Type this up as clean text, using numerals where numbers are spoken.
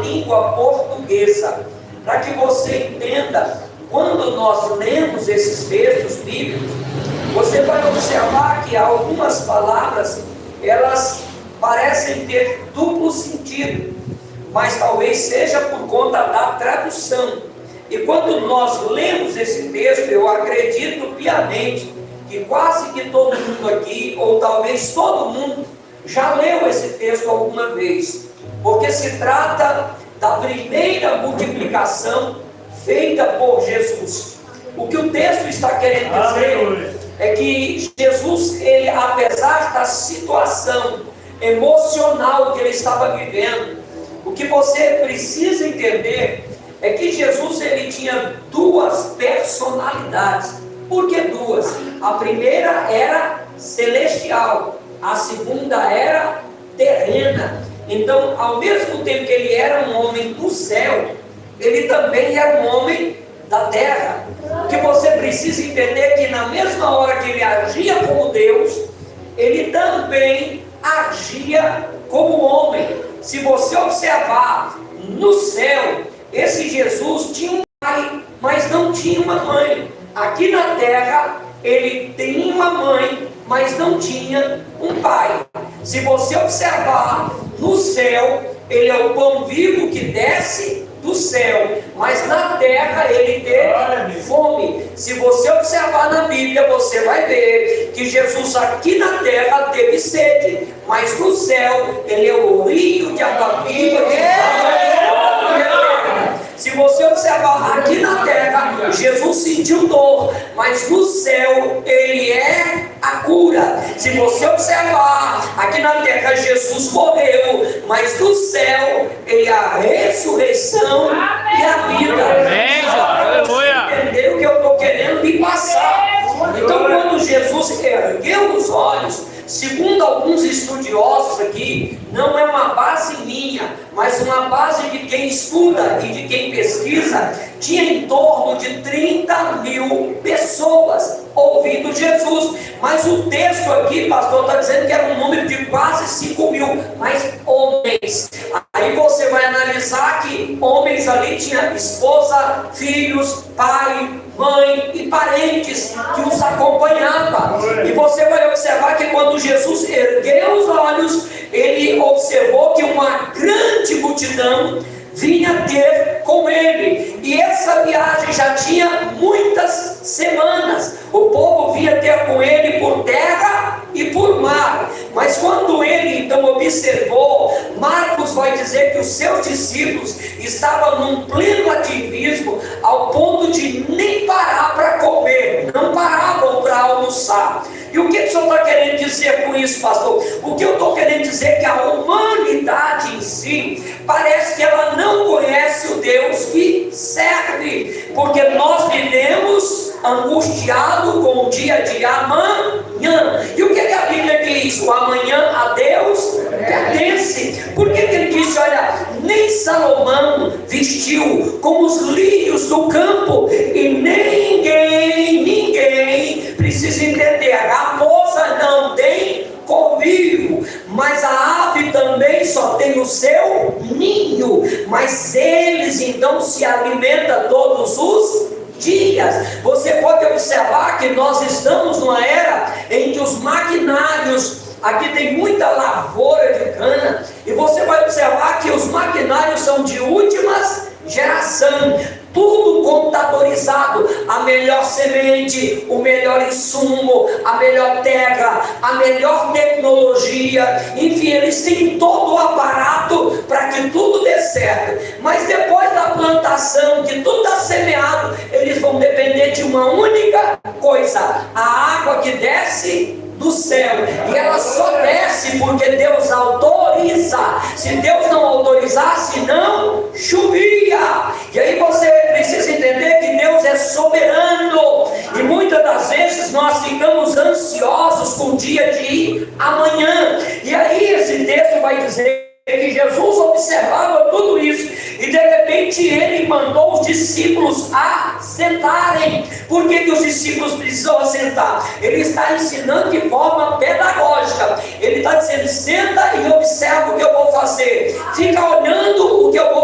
língua portuguesa, para que você entenda. Quando nós lemos esses textos bíblicos, você vai observar que algumas palavras, elas parecem ter duplo sentido, mas talvez seja por conta da tradução. E quando nós lemos esse texto, eu acredito piamente que quase que todo mundo aqui, ou talvez todo mundo, já leu esse texto alguma vez, porque se trata da primeira multiplicação feita por Jesus. O que o texto está querendo dizer é que Jesus, ele, apesar da situação emocional que ele estava vivendo, o que você precisa entender é que Jesus, ele tinha duas personalidades. Por que duas? A primeira era celestial, a segunda era terrena. Então, ao mesmo tempo que ele era um homem do céu, ele também era um homem da terra. O que você precisa entender é que na mesma hora que ele agia como Deus, ele também agia como homem. Se você observar no céu, esse Jesus tinha um pai, mas não tinha uma mãe. Aqui na terra, ele tem uma mãe, mas não tinha um pai. Se você observar no céu, ele é o pão vivo que desce do céu, mas na terra ele teve fome. Se você observar na Bíblia, você vai ver que Jesus aqui na terra teve sede, mas no céu ele é o rio de água viva que Se você observar aqui na terra, Jesus sentiu dor, mas no céu ele é a cura. Se você observar aqui na terra, Jesus morreu, mas no céu ele é a ressurreição e a vida. Entendeu o que eu estou querendo me passar? Então, quando Jesus ergueu os olhos, segundo alguns estudiosos aqui, não é uma base minha, mas uma base de quem estuda e de quem pesquisa, tinha em torno de 30 mil pessoas ouvindo Jesus. Mas o texto aqui, pastor, está dizendo que era um número de quase 5 mil, mas homens. Aí você vai analisar que homens ali tinha esposa, filhos, pai, mãe e parentes que os acompanhavam. E você vai observar que quando Jesus ergueu os olhos, ele observou que uma grande multidão vinha ter com ele. E essa viagem já tinha muitas semanas. O povo vinha ter com ele por terra e por mar. Mas quando ele então observou, Marcos vai dizer que os seus discípulos estavam num pleno ativismo, ao ponto de nem parar para comer, não paravam para almoçar. E o que o senhor está querendo dizer com isso, pastor? O que eu estou querendo dizer é que a humanidade em si, parece que ela não conhece o Deus que serve, porque nós vivemos angustiado com o dia de amanhã. E o que a Bíblia diz? O amanhã a Deus pertence. Por que ele disse, olha, nem Salomão vestiu como os lírios do campo, e ninguém precisa entender, a raposa não tem covil, mas a ave também só tem o seu ninho, mas eles então se alimentam todos os dias. Você pode observar que nós estamos numa era em que os maquinários, aqui tem muita lavoura de cana, e você vai observar que os maquinários são de últimas geração, tudo computadorizado, a melhor semente, o melhor insumo, a melhor terra, a melhor tecnologia, enfim, eles têm todo o aparato para que tudo dê certo. Mas depois da plantação, que tudo está semeado, eles vão depender de uma única coisa: a água que desce do céu, e ela só desce porque Deus autoriza. Se Deus não autorizasse, não chovia. E aí você precisa entender que Deus é soberano, e muitas das vezes nós ficamos ansiosos com o dia de amanhã. E aí esse texto vai dizer que Jesus observava tudo isso, e de repente ele mandou os discípulos a sentarem. Por que os discípulos precisam assentar? Ele está ensinando de forma pedagógica. Ele está dizendo: senta e observa o que eu vou fazer, fica olhando o que eu vou